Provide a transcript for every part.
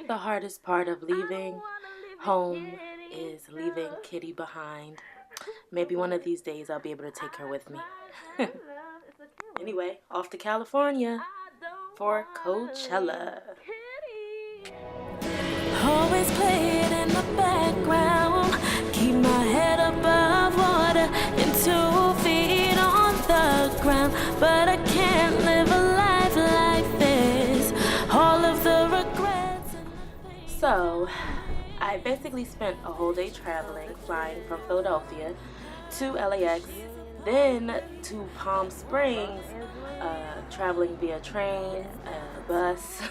The hardest part of leaving home is leaving Kitty behind. Maybe one of these days I'll be able to take her with me. Anyway, off to California for Coachella. Always playing in the background. Keep my head above water and 2 feet on the ground. But I can't live a life like this. All of the regrets and the things. So, I basically spent a whole day traveling, flying from Philadelphia to LAX, then to Palm Springs, traveling via train, bus,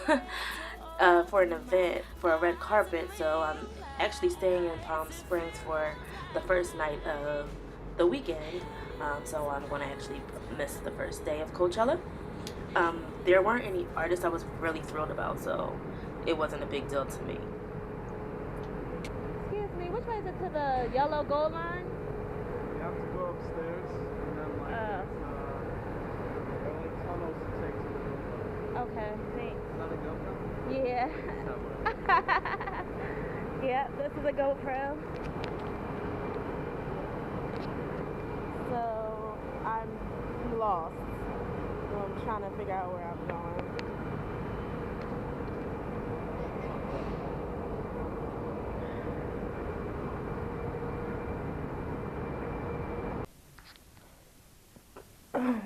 for an event, for a red carpet. So I'm actually staying in Palm Springs for the first night of the weekend. So I'm going to actually miss the first day of Coachella. There weren't any artists I was really thrilled about, so it wasn't a big deal to me. Excuse me, which way is it to the yellow gold line? You have to go upstairs and then there are like tunnels to take to the river. Okay, thanks. Is that a GoPro? Yeah. Yeah, this is a GoPro. So, I'm lost. So I'm trying to figure out where I'm going.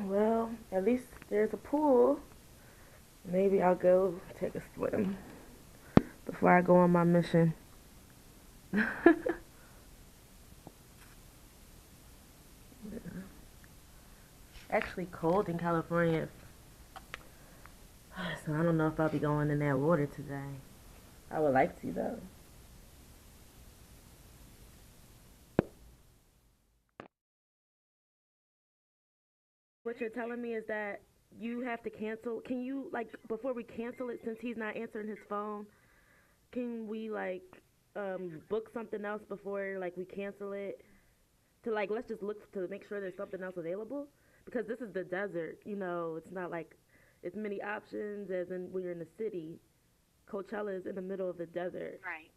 Well, at least there's a pool. Maybe I'll go take a swim before I go on my mission. Actually cold in California, so I don't know if I'll be going in that water today. I would like to though. What you're telling me is that you have to cancel. Can you, like, before we cancel it, since he's not answering his phone, can we, like, book something else before, like, we cancel it? To, like, let's just look to make sure there's something else available? Because this is the desert, you know, it's not like as many options as in when you're in the city. Coachella is in the middle of the desert. Right.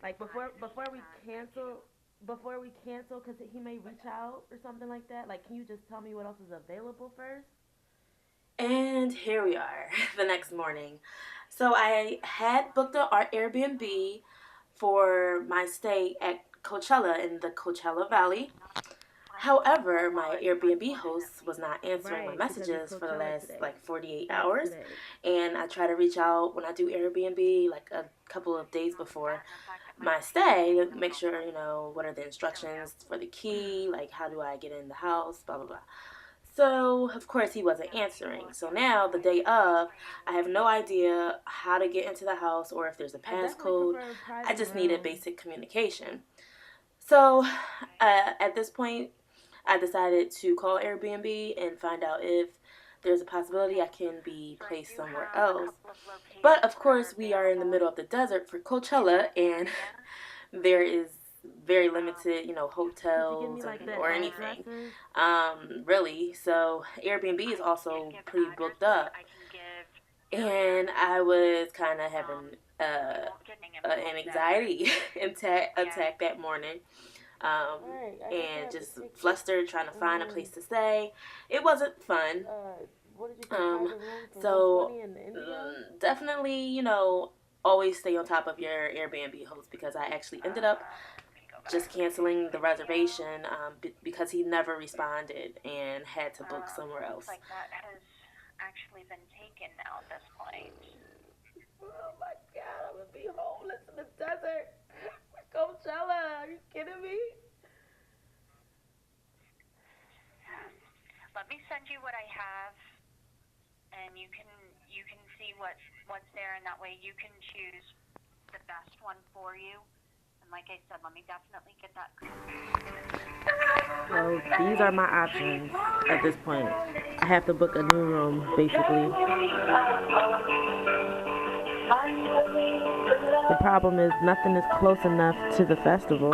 Like, before we cancel, because he may reach out or something like that, like, can you just tell me what else is available first? And here we are, the next morning. So I had booked an Airbnb for my stay at Coachella in the Coachella Valley. However, my Airbnb host was not answering my messages for the last, like, 48 hours. And I try to reach out when I do Airbnb, like, a couple of days before my stay, to make sure, you know, what are the instructions for the key, like, how do I get in the house, blah, blah, blah. So, of course, he wasn't answering. So now, the day of, I have no idea how to get into the house or if there's a passcode. I just needed basic communication. So, at this point, I decided to call Airbnb and find out if there's a possibility I can be placed somewhere else. But, of course, we are in the middle of the desert for Coachella, and there is very limited, you know, hotels or anything, really. So Airbnb is also pretty booked up, and I was kind of having an anxiety attack that morning, and just flustered trying to find a place to stay. It wasn't fun. So definitely, you know, always stay on top of your Airbnb host, because I actually ended up just canceling the reservation because he never responded and had to book somewhere else. Like that has actually been taken now at this point. Oh my God, I'm gonna be homeless in the desert. Coachella, are you kidding me? Let me send you what I have, and you can see what's there, and that way you can choose the best one for you. And like I said, let me definitely get that. So these are my options at this point. I have to book a new room, basically. The problem is nothing is close enough to the festival.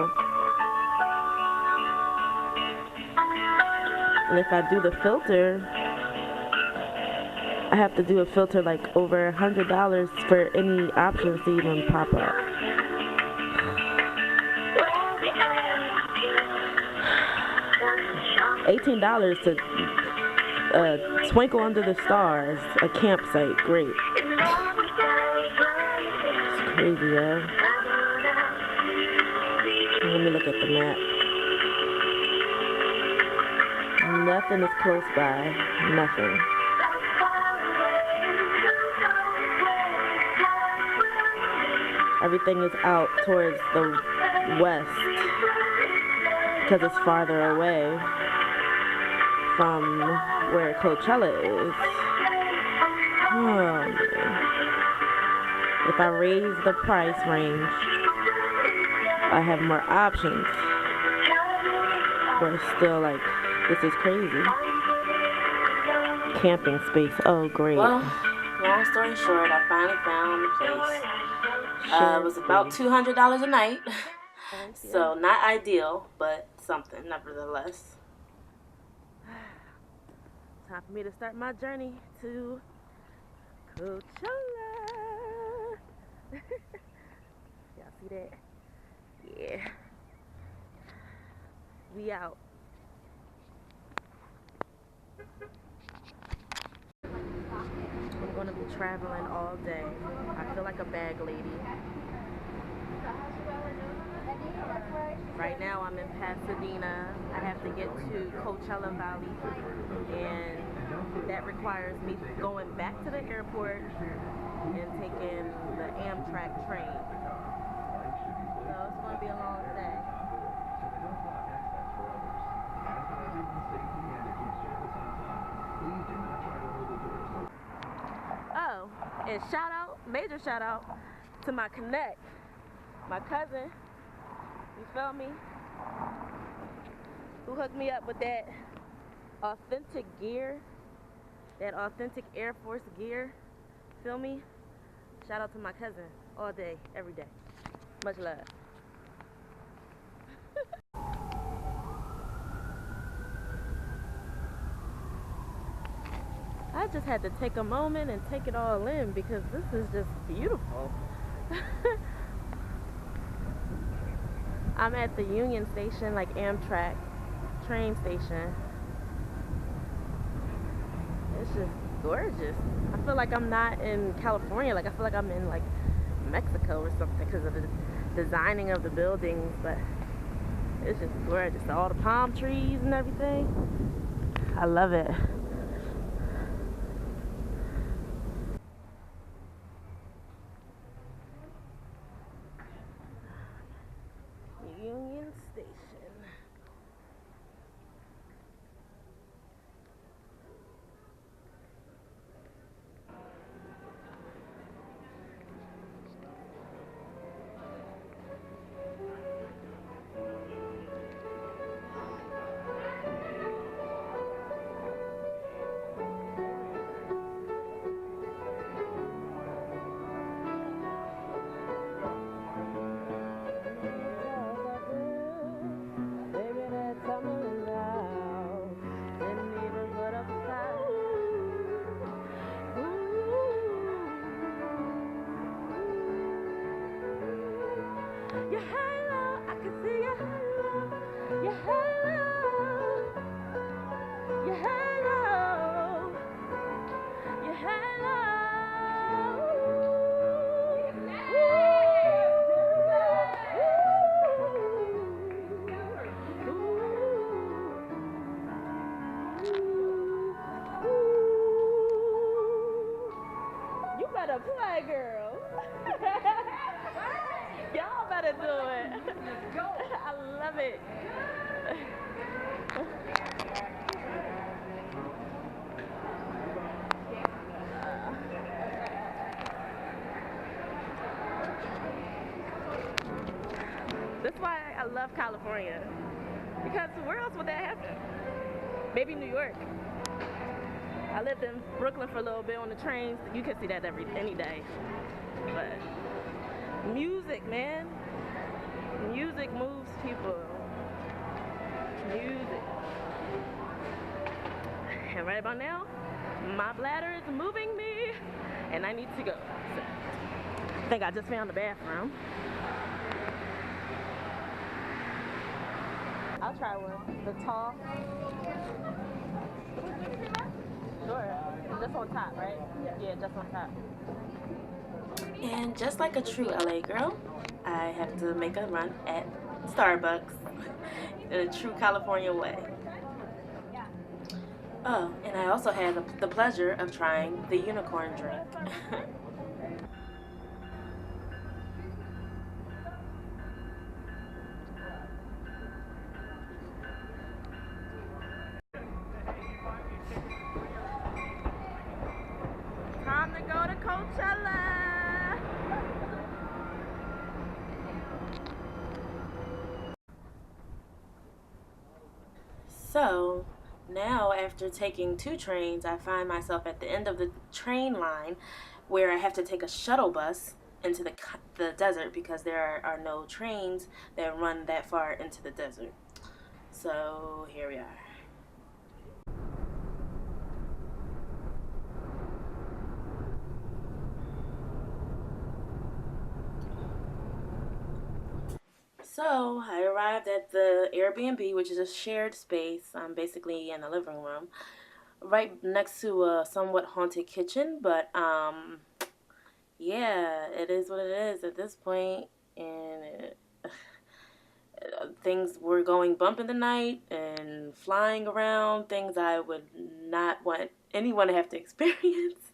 And if I do the filter, I have to do a filter like over $100 for any options to even pop up. $18 to twinkle under the stars, a campsite. Great. It's crazy, yo. Let me look at the map. Nothing is close by. Nothing. Everything is out towards the west because it's farther away from where Coachella is. Oh, man. If I raise the price range, I have more options. But it's still like, this is crazy. Camping space. Oh, great. Well, long story short, I finally found the place. It was about $200 a night. So not ideal, but something nevertheless. Time for me to start my journey to Coachella. Y'all see that? Yeah. We out. I'm gonna be traveling all day. I feel like a bag lady. Right now I'm in Pasadena. I have to get to Coachella Valley, and that requires me going back to the airport and taking the Amtrak train. So it's going to be a long day. Oh, and shout out, major shout out to my connect, my cousin. You feel me? Who hooked me up with that authentic gear, that authentic Air Force gear. Feel me? Shout out to my cousin all day, every day. Much love. I just had to take a moment and take it all in because this is just beautiful. I'm at the Union Station, like Amtrak train station. It's just gorgeous. I feel like I'm not in California. Like I feel like I'm in like Mexico or something because of the designing of the buildings. But it's just gorgeous. All the palm trees and everything. I love it. Union Station. Your halo, I can see your halo. Your halo. Your halo. Your halo. You better play, girl. Y'all better do it. Let's go. I love it. That's why I love California. Because where else would that happen? Maybe New York. I lived in Brooklyn for a little bit on the trains. You can see that any day. But music, man. Music moves people. Music. And right about now, My bladder is moving me, and I need to go. So, I think I just found the bathroom. I'll try one. The tall. Sure. Just on top, right? Yeah, just on top. And just like a true LA girl, I have to make a run at Starbucks in a true California way. Oh, and I also had the pleasure of trying the unicorn drink. Time to go to Coachella. So now, after taking 2 trains, I find myself at the end of the train line where I have to take a shuttle bus into the desert because there are no trains that run that far into the desert. So here we are. So I arrived at the Airbnb, which is a shared space. I'm basically in the living room, right next to a somewhat haunted kitchen. But yeah, it is what it is at this point, and things were going bump in the night and flying around. Things I would not want anyone to have to experience.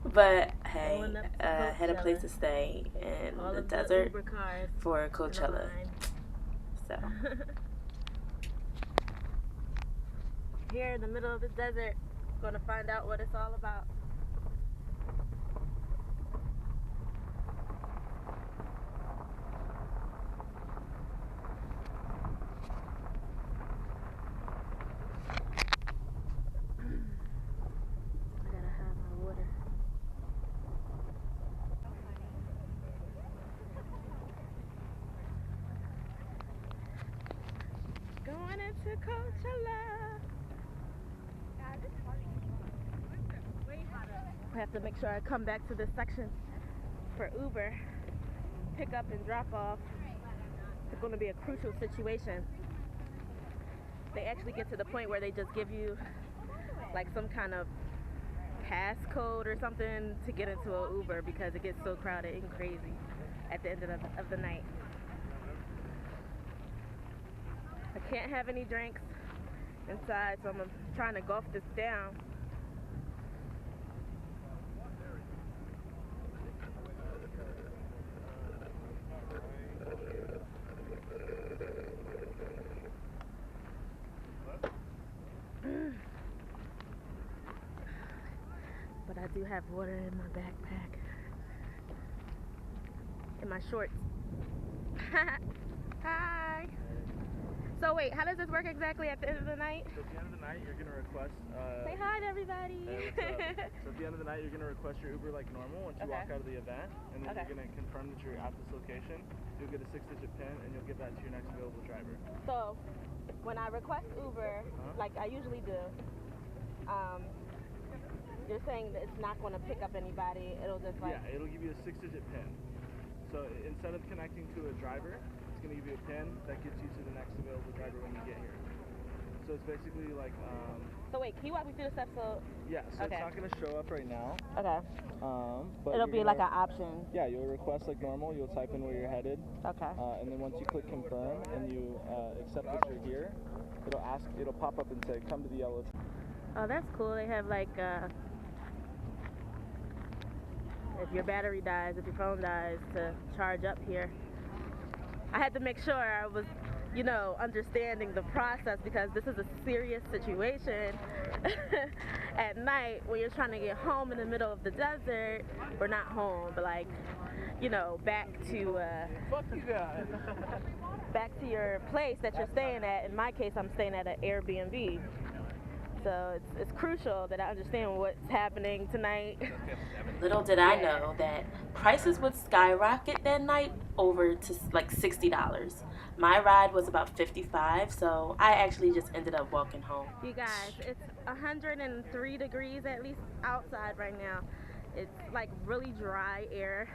But hey, had a place to stay in the desert for Coachella. So Here in the middle of the desert, gonna find out what it's all about. I gotta have my water. Going into Coachella. I have to make sure I come back to this section for Uber, pick up and drop off. It's going to be a crucial situation. They actually get to the point where they just give you like some kind of passcode or something to get into an Uber because it gets so crowded and crazy at the end of the night. I can't have any drinks inside, so I'm trying to gulp this down. But I do have water in my backpack. In my shorts. Hi! So wait, how does this work exactly at the end of the night? So at the end of the night, you're going to request... Say hi to everybody! Hey, what's up? So at the end of the night, you're going to request your Uber like normal once you walk out of the event. And then you're going to confirm that you're at this location. You'll get a 6-digit PIN and you'll give that to your next available driver. So, when I request Uber, like I usually do, you're saying that it's not going to pick up anybody, it'll just like... Yeah, it'll give you a 6-digit PIN. So instead of connecting to a driver, it's going to give you a PIN that gets you to the next available driver when you get here. So it's basically like... So wait, can you walk me through the steps? So... Yeah, so it's not going to show up right now. Okay. But it'll be like an option. Yeah, you'll request like normal, you'll type in where you're headed. Okay. And then once you click confirm and you accept that you're here, it'll pop up and say, come to the yellow... Oh, that's cool. They have like... if your battery dies, if your phone dies, to charge up here. I had to make sure I was, you know, understanding the process because this is a serious situation at night when you're trying to get home in the middle of the desert, or not home, but like, you know, back to Fuck you guys. back to your place that you're staying at. In my case, I'm staying at an Airbnb. So it's crucial that I understand what's happening tonight. Little did I know that prices would skyrocket that night over to like $60. My ride was about $55, so I actually just ended up walking home. You guys, it's 103 degrees at least outside right now. It's like really dry air.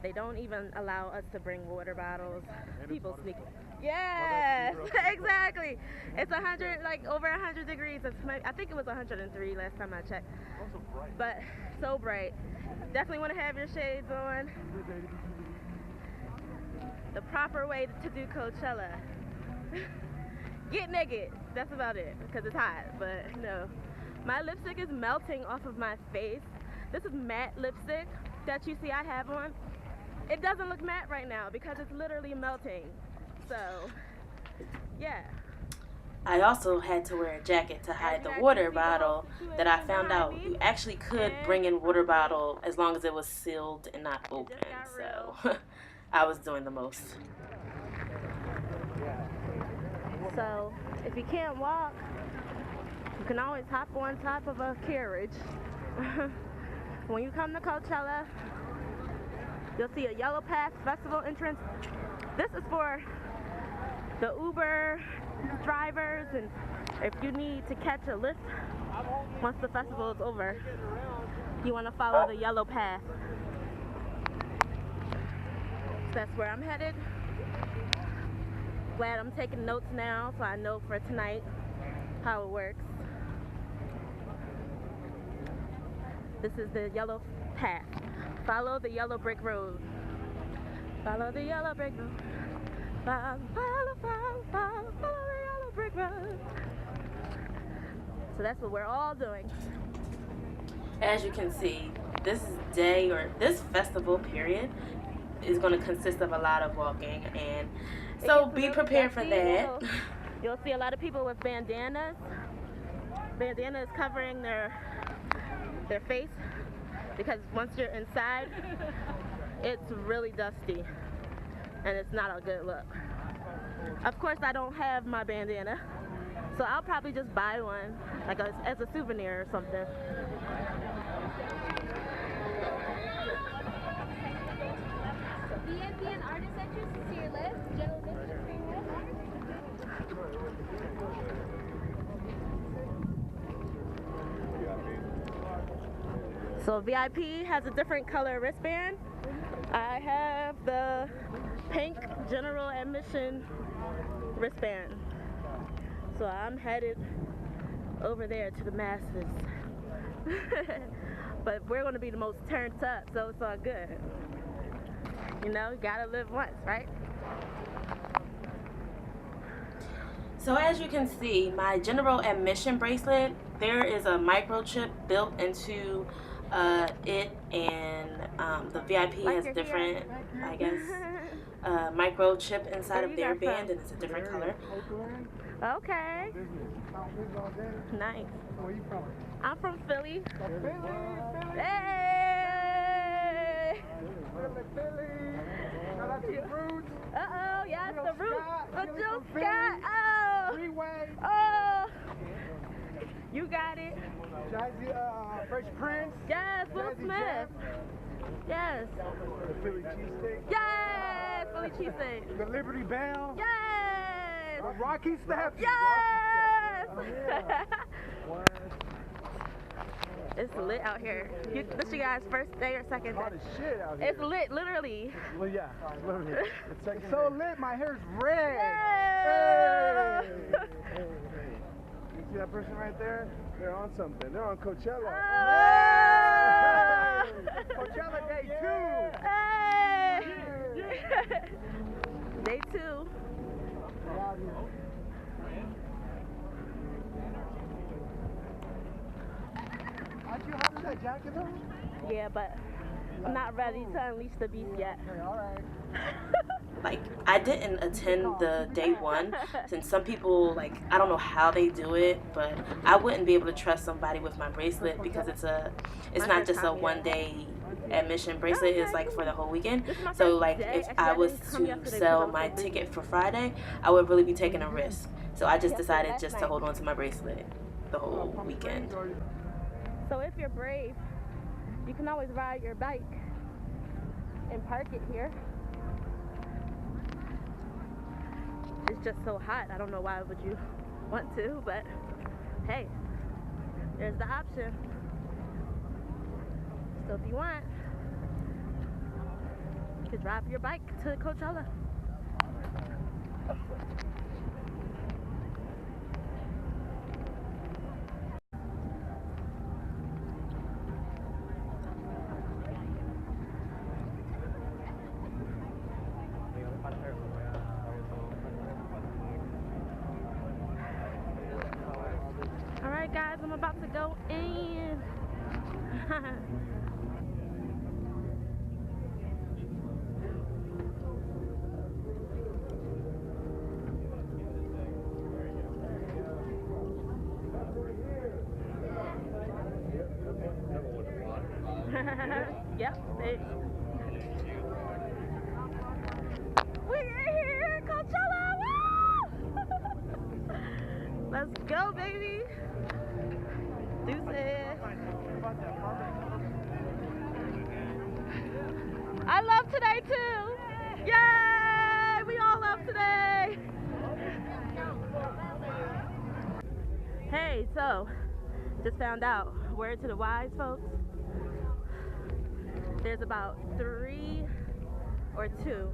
They don't even allow us to bring water bottles. People sneak. Yes, exactly. It's 100, like over 100 degrees. I think it was 103 last time I checked. Also bright. But so bright. Definitely want to have your shades on. The proper way to do Coachella. Get naked. That's about it, because it's hot. But no, my lipstick is melting off of my face. This is matte lipstick that you see I have on. It doesn't look matte right now because it's literally melting. So, yeah. I also had to wear a jacket to hide the water bottle that I found out you actually could bring in water bottle as long as it was sealed and not open. So I was doing the most. So if you can't walk, you can always hop on top of a carriage. When you come to Coachella, you'll see a Yellow Pass Festival entrance. This is for the Uber drivers, and if you need to catch a lift once the festival is over, you want to follow the Yellow Path. That's where I'm headed. Glad I'm taking notes now so I know for tonight how it works. This is the Yellow Path. Follow the yellow brick road. Follow the yellow brick road. Follow the yellow brick road. So that's what we're all doing. As you can see, this festival period is going to consist of a lot of walking, and so be prepared for that. You'll see a lot of people with bandanas. Bandanas covering their face, because once you're inside, it's really dusty and it's not a good look. Of course, I don't have my bandana, so I'll probably just buy one, like as a souvenir or something. VIP and artist entrance is to your left. General admission to your left. So VIP has a different color wristband. I have the pink general admission wristband. So I'm headed over there to the masses. But we're going to be the most turned up, so it's all good. You know, you gotta live once, right? So as you can see, my general admission bracelet, there is a microchip built into it, and the VIP has different, I guess, microchip inside of their band, and it's a different color. Okay. Nice. Where you from? I'm from Philly. Philly. Hey! Philly. Shout out to the Roots. Uh-oh, yes, the Roots. The Jill Philly. Scott. Oh! Freeway. Oh! You got it. Jazzy, Fresh Prince. Yes, Will Jazzy Smith. Jeff. Yes. The Philly cheesesteak. Yes! Philly cheesesteak. The Liberty Bell. Yes! The Rocky Step. Yes! Oh, yeah. It's lit out here. This you guys' first day or second Hot day? as shit out here. It's lit, literally. Well, yeah, literally. It's so lit, my hair's red. Yeah. Hey. You see that person right there? They're on something. They're on Coachella. Oh. Coachella day 2. Hey. Day 2. Aren't you hot in that jacket though? Yeah, but I'm not ready to unleash the beast yet. Okay, alright. Like, I didn't attend the day one, since some people, like, I don't know how they do it, but I wouldn't be able to trust somebody with my bracelet, because it's not just a one-day admission bracelet, it's like for the whole weekend. So like, if I was to sell my ticket for Friday, I would really be taking a risk. So I just decided just to hold on to my bracelet the whole weekend. So if you're brave, you can always ride your bike and park it here. It's just so hot. I don't know why would you want to, but hey, There's the option. So if you want, you could drive your bike to Coachella. All right, guys, I'm about to go in. Yep. We're here, Coachella! Woo! Let's go, baby. Deuces. I love today too. Yay! We all love today. Hey, so just found out. Word to the wise folks. There's about 3 or 2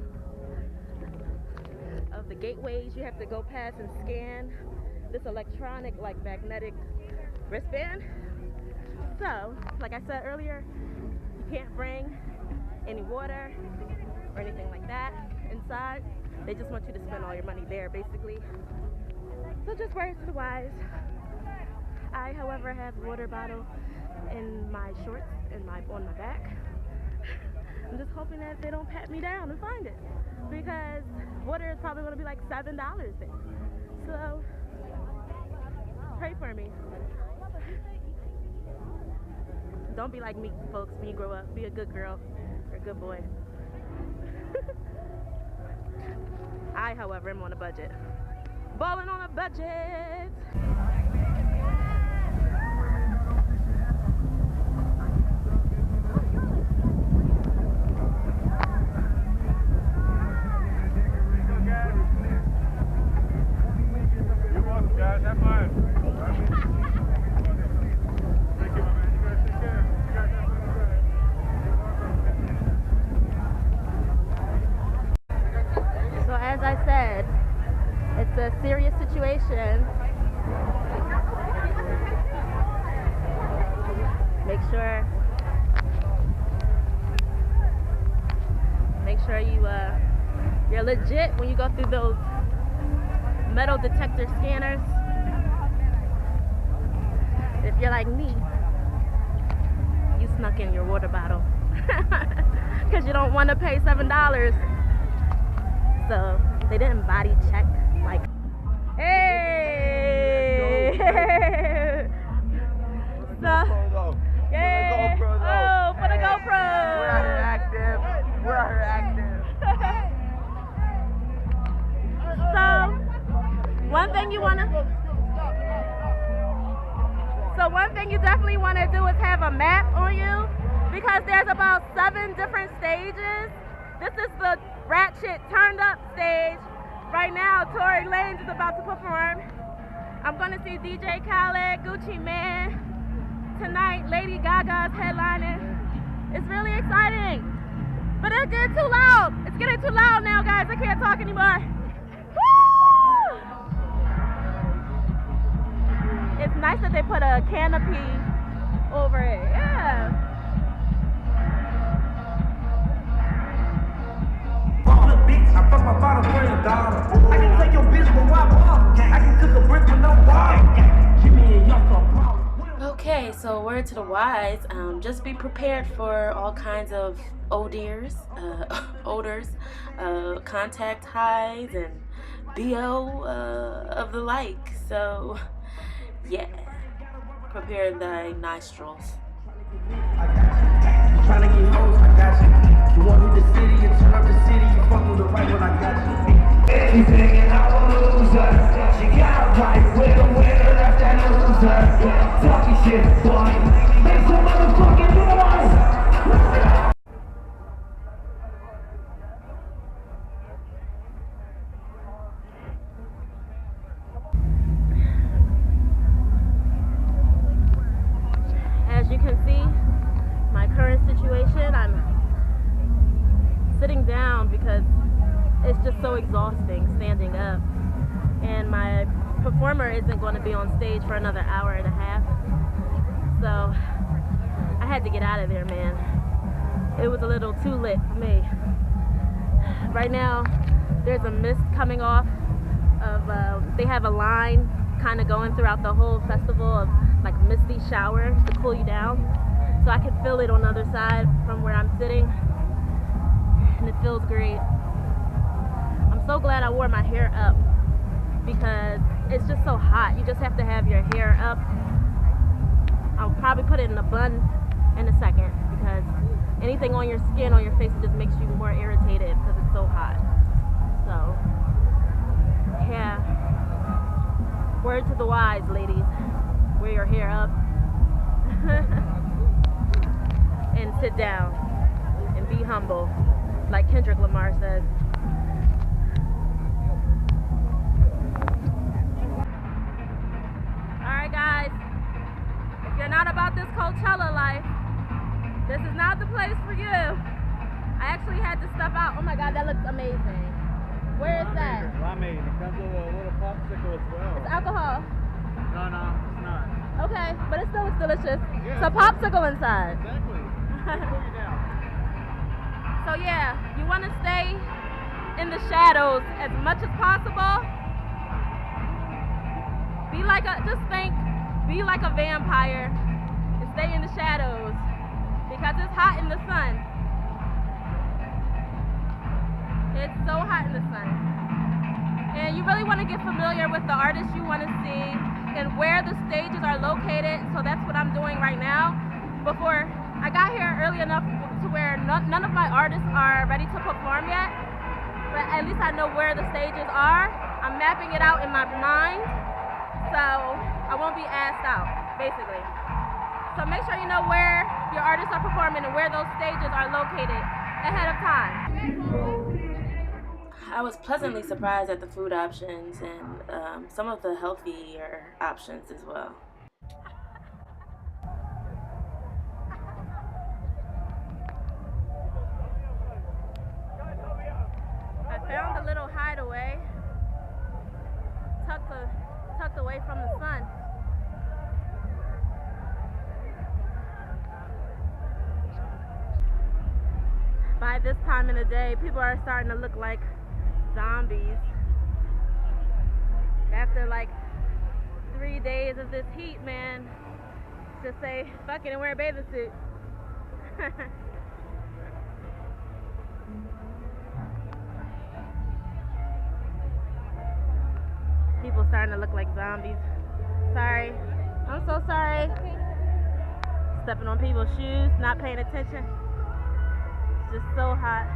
of the gateways you have to go past and scan this electronic, like magnetic wristband. So, like I said earlier, you can't bring any water or anything like that inside. They just want you to spend all your money there, basically. So just words to the wise. I, however, have a water bottle in my shorts and on my back. I'm just hoping that they don't pat me down and find it, because water is probably going to be like $7 there. So pray for me. Don't be like me, folks, when you grow up. Be a good girl or a good boy. I, however, am on a budget. Balling on a budget. You're welcome, guys. Have fun. Thank you, my man. You guys take care. You guys have fun. So as I said, it's a serious situation. Make sure you're legit when you go through those metal detector scanners. If you're like me, you snuck in your water bottle because you don't want to pay $7. So they didn't body check, like, hey! So, yeah. Oh, for the GoPro! We're out here active. We're out here active. So, one thing you definitely want to do is have a map on you, because there's about 7 different stages. This is the ratchet turned up stage. Right now, Tory Lanez is about to perform. I'm gonna see DJ Khaled, Gucci Mane. Tonight, Lady Gaga's headlining. It's really exciting. But it's getting too loud. It's getting too loud now, guys. I can't talk anymore. Woo! It's nice that they put a canopy over it. Yeah. I fuck my bottle for $1. I can take your bitch with wipe off. I can cook a brick with no water. Give me a young problem. Okay, so word to the wise, just be prepared for all kinds of odors, contact highs, and BO of the like. So, yeah, prepare thy nostrils. Trying to get hoes, I got you. You want me the city and turn up the city, you fuck with the right when I got you. Anything and I will lose her. She got right with a winner, left and a loser. Talking shit, boy. Make some motherfucking noise. you can see, my current situation, I'm sitting down because it's just so exhausting standing up. And my performer isn't going to be on stage for another hour and a half. So I had to get out of there, man. It was a little too lit for me. Right now, there's a mist coming off of, they have a line kind of going throughout the whole festival of like misty showers to cool you down. So I can feel it on the other side from where I'm sitting, and it feels great. I'm so glad I wore my hair up because it's just so hot. You just have to have your hair up. I'll probably put it in a bun in a second because anything on your skin, on your face, just makes you more irritated because it's so hot. So, yeah. Word to the wise, ladies. Wear your hair up. And sit down. And be humble. Like Kendrick Lamar says. Alright guys. If you're not about this Coachella life, this is not the place for you. I actually had to step out. Oh my god, that looks amazing. Where is that? Limeade. It comes with a little popsicle as well. It's alcohol. No, it's not. Okay, but it still looks delicious. Yeah, it's a popsicle inside. Exactly. Cool you down. So yeah, you want to stay in the shadows as much as possible. Be like a vampire and stay in the shadows because it's hot in the sun. It's so hot in the sun. And you really want to get familiar with the artists you want to see and where the stages are located. So that's what I'm doing right now. Before I got here early enough to where none of my artists are ready to perform yet. But at least I know where the stages are. I'm mapping it out in my mind so I won't be asked out, basically. So make sure you know where your artists are performing and where those stages are located ahead of time. I was pleasantly surprised at the food options and some of the healthier options as well. I found a little hideaway tucked away from the sun. By this time in the day, people are starting to look like zombies. After like 3 days of this heat, man, just say fuck it and wear a bathing suit. People starting to look like zombies. Sorry. I'm so sorry. Stepping on people's shoes, not paying attention. It's just so hot.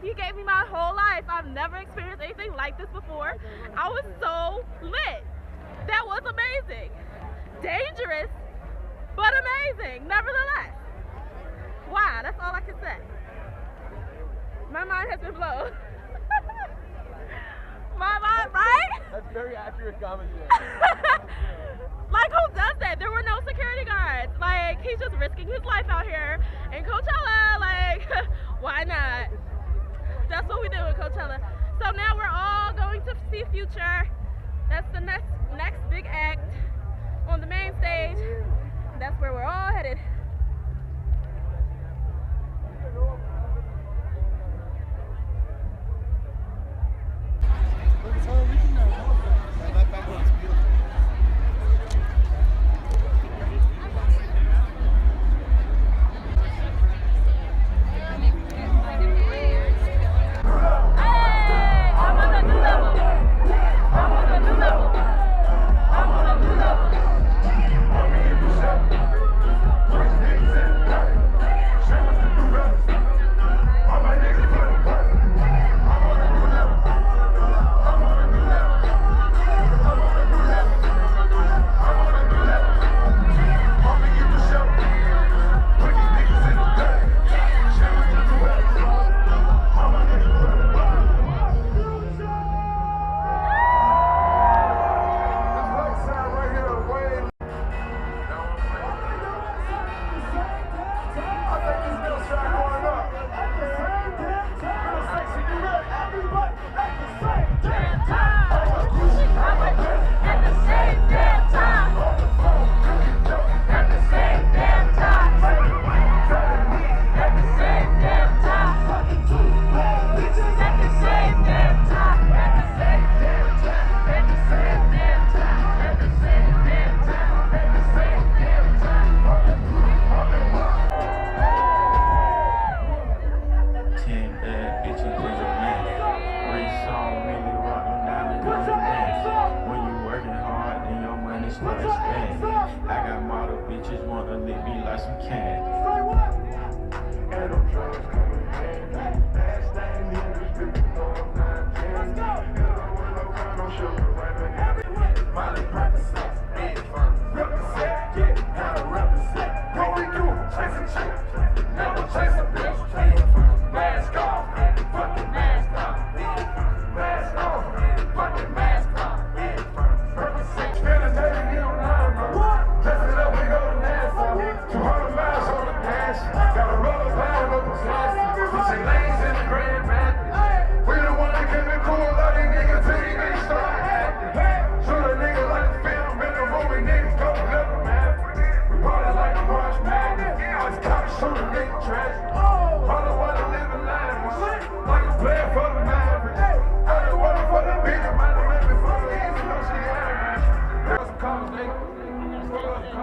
He gave me my whole life. I've never experienced anything like this before. I was so lit. That was amazing. Dangerous, but amazing, nevertheless. Wow, that's all I can say. My mind has been blown. My mind, right? That's very accurate commentary. Like, who does that? There were no security guards. Like, he's just risking his life out here in Coachella. Like, why not? That's what we do in Coachella. So now we're all going to see Future That's the next big act on the main stage. That's where we're all headed. I got model bitches wanna lick me like some candy.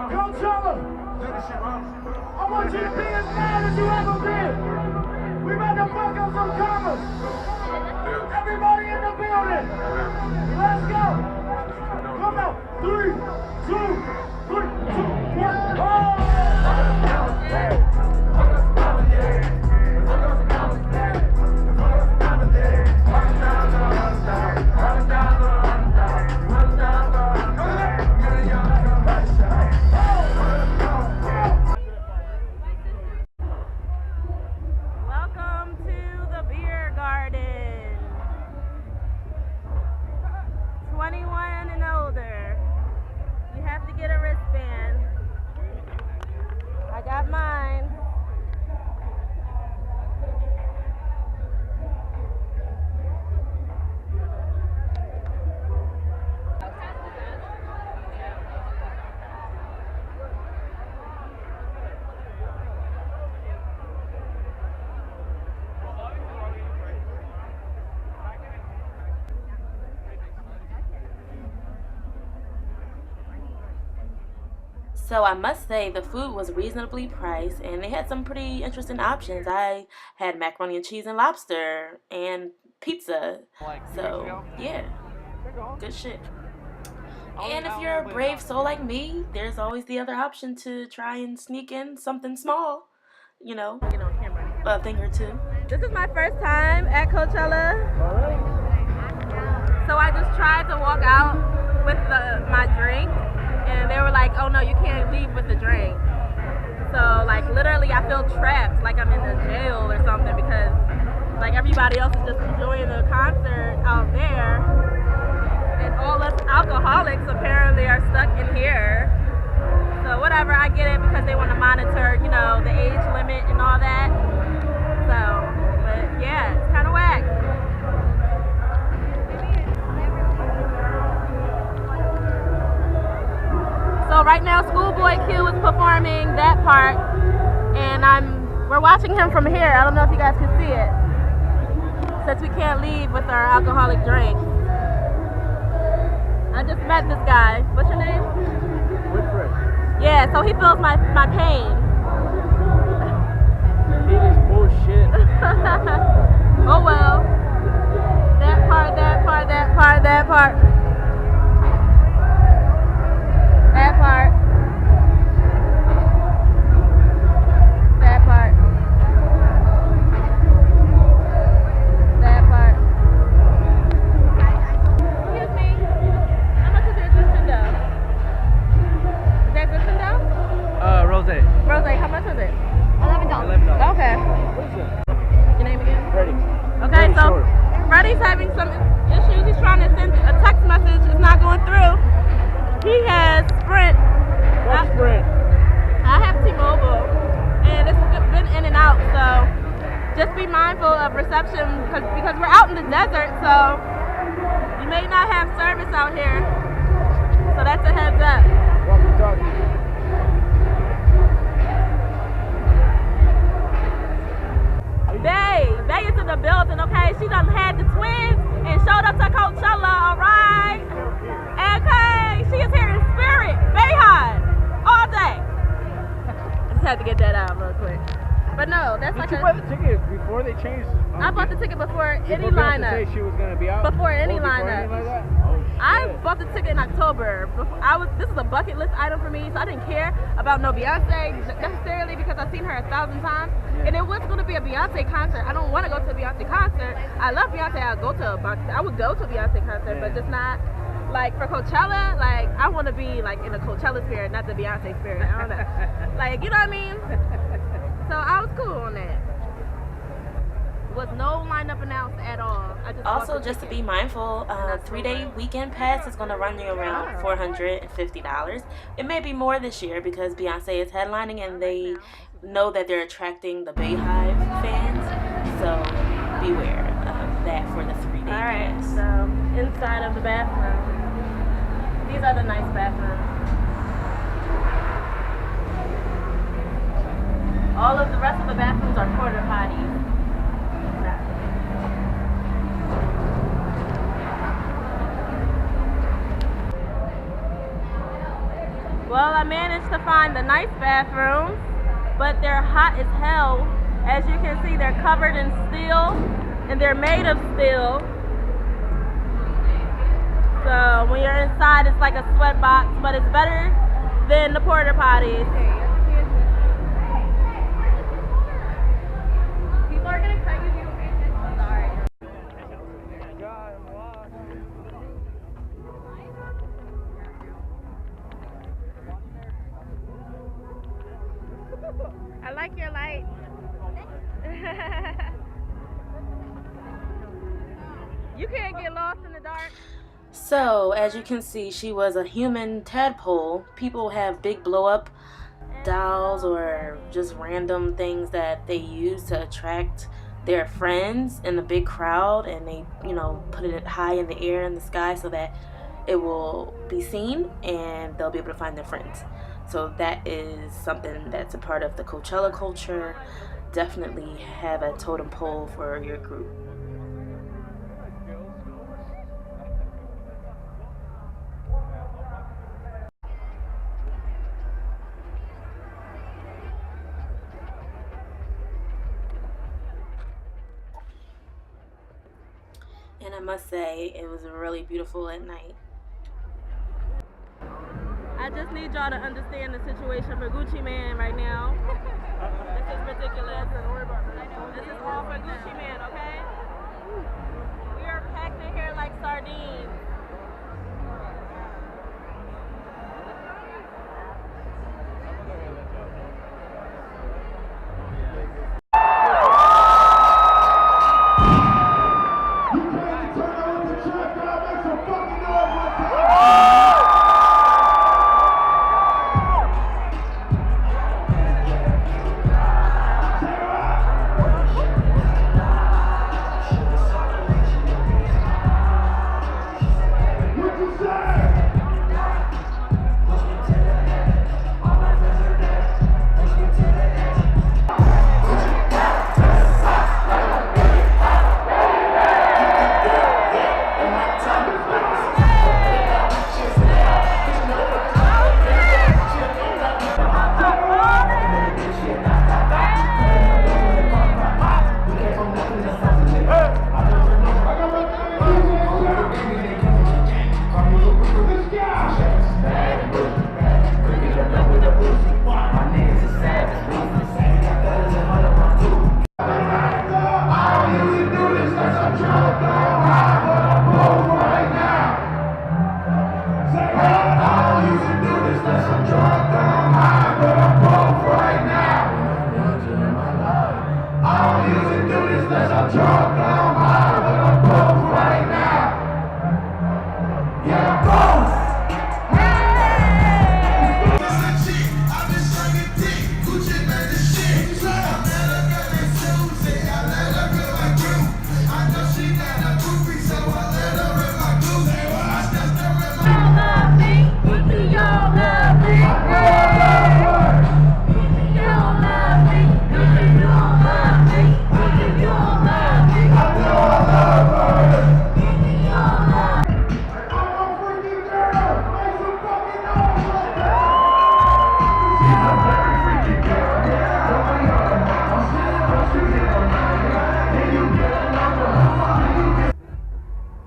Coachella, I want you to be as mad as you ever been. We about to fuck up some commas. Everybody in the building. Let's go. Come on. 3, 2, 1. Welcome to the beer garden. 21 and older. You have to get a wristband. I got mine. So I must say the food was reasonably priced and they had some pretty interesting options. I had macaroni and cheese and lobster and pizza. So yeah, good shit. And if you're a brave soul like me, there's always the other option to try and sneak in something small, you know, Get on camera. a thing or two. This is my first time at Coachella. So I just tried to walk out with my drink. And they were like, oh no, you can't leave with the drink. So like literally I feel trapped, like I'm in a jail or something, because like everybody else is just enjoying the concert out there. And all us alcoholics apparently are stuck in here. So whatever, I get it because they want to monitor, you know, the age limit and all that. So, but yeah, it's kind of whack. So right now, Schoolboy Q is performing that part, and we're watching him from here. I don't know if you guys can see it, since we can't leave with our alcoholic drinks. I just met this guy. What's your name? Winfred. Yeah, so he feels my pain. He is bullshit. Oh well. That part. That part. That part. That part. That part. That part. Excuse me. How much is your crescendo? Is that crescendo? Rose. Rose, how much is it? $11. Okay. Your name again? Freddie. Okay, Freddie so Short. Freddie's having some issues. He's trying to send a text message. It's not going through. He has Sprint. What's Sprint? I have T-Mobile, and it's been in and out. So just be mindful of reception because we're out in the desert. So you may not have service out here. So that's a heads up. Walkie-talkie. Bay is in the building, okay? She done had the twins and showed up to Coachella, alright? Okay, she is here in spirit, Beyhive, all day. I just had to get that out real quick. But no, that's Did like you buy the ticket before they changed? I bought the ticket before any Before Beyonce lineup. said she was gonna be out? Before any Before lineup. anything like that? Oh, shit. I bought the ticket in October. This is a bucket list item for me, so I didn't care about no Beyonce necessarily because I've seen her 1,000 times. And it was going to be a Beyonce concert. I don't want to go to a Beyonce concert. I love Beyonce. I would go to a Beyonce concert, but just not like for Coachella. Like I want to be like in the Coachella spirit, not the Beyonce spirit. I don't know. Like you know what I mean? So I was cool on that. Was no lineup announced at all. I just Also, just to be mindful, 3-day weekend pass is going to run you around $450. It may be more this year because Beyonce is headlining and they know that they're attracting the Beyhive fans. So beware of that for the 3-day Alright, pass. so inside of the bathroom. These are the nice bathrooms. All of the rest of the bathrooms are porta potties. Well, I managed to find the nice bathrooms, but they're hot as hell. As you can see, they're covered in steel, and they're made of steel. So when you're inside, it's like a sweat box, but it's better than the porta potties. People are gonna cut you if you don't pay attention. Sorry. I like your light. You can't get lost in the dark. So, as you can see, she was a human tadpole. People have big blow-up dolls or just random things that they use to attract their friends in a big crowd, and they, put it high in the air in the sky so that it will be seen and they'll be able to find their friends. So that is something that's a part of the Coachella culture. Definitely have a totem pole for your group. And I must say, it was really beautiful at night. I just need y'all to understand the situation for Gucci Man right now. This is ridiculous. This is all for Gucci Man, okay? We are packed in here like sardines.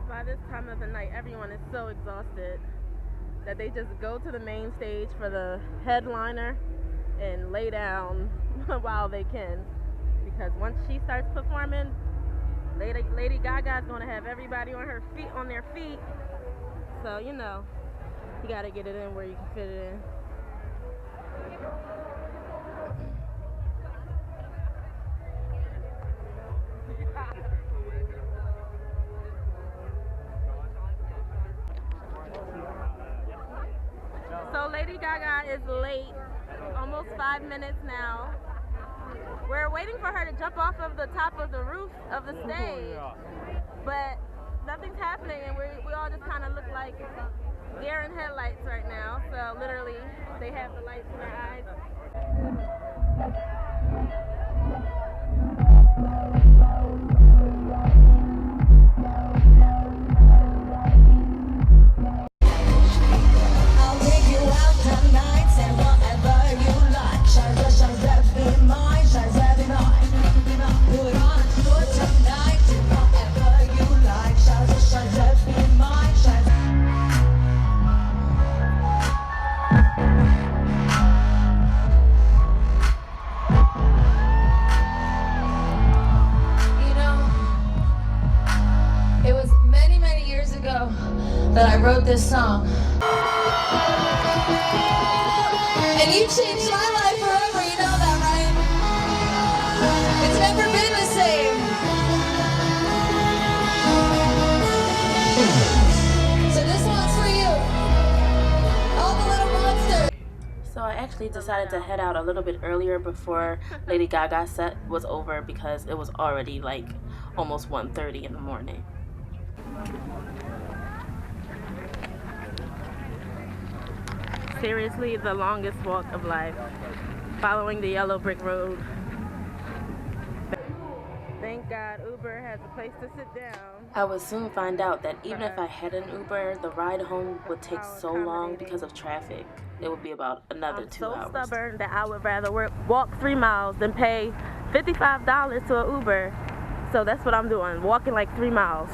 By this time of the night, everyone is so exhausted that they just go to the main stage for the headliner and lay down while they can, because once she starts performing, Lady Gaga's gonna have everybody on their feet. So you know, you gotta get it in where you can fit it in. So Lady Gaga is late, almost 5 minutes now. We're waiting for her to jump off of the top of the roof of the stage, but nothing's happening, and we all just kind of look like deer in headlights right now. So literally, they have the lights in their eyes. I'll take you out tonight and whatever you like. Shall that be mine? Shall that be mine? Put on a tour tonight and whatever you like. Shall that be mine? You know, it was many, many years ago that I wrote this song. And you changed my life forever, you know that, right? It's never been the same. So this one's for you, all the little monsters. So I actually decided to head out a little bit earlier before Lady Gaga's set was over, because it was already like almost 1:30 in the morning. Seriously, the longest walk of life, following the yellow brick road. Thank God Uber has a place to sit down. I would soon find out that even if I had an Uber, the ride home would take so long because of traffic. It would be about another 2 hours. I'm so stubborn that I would rather walk 3 miles than pay $55 to an Uber. So that's what I'm doing, walking like 3 miles.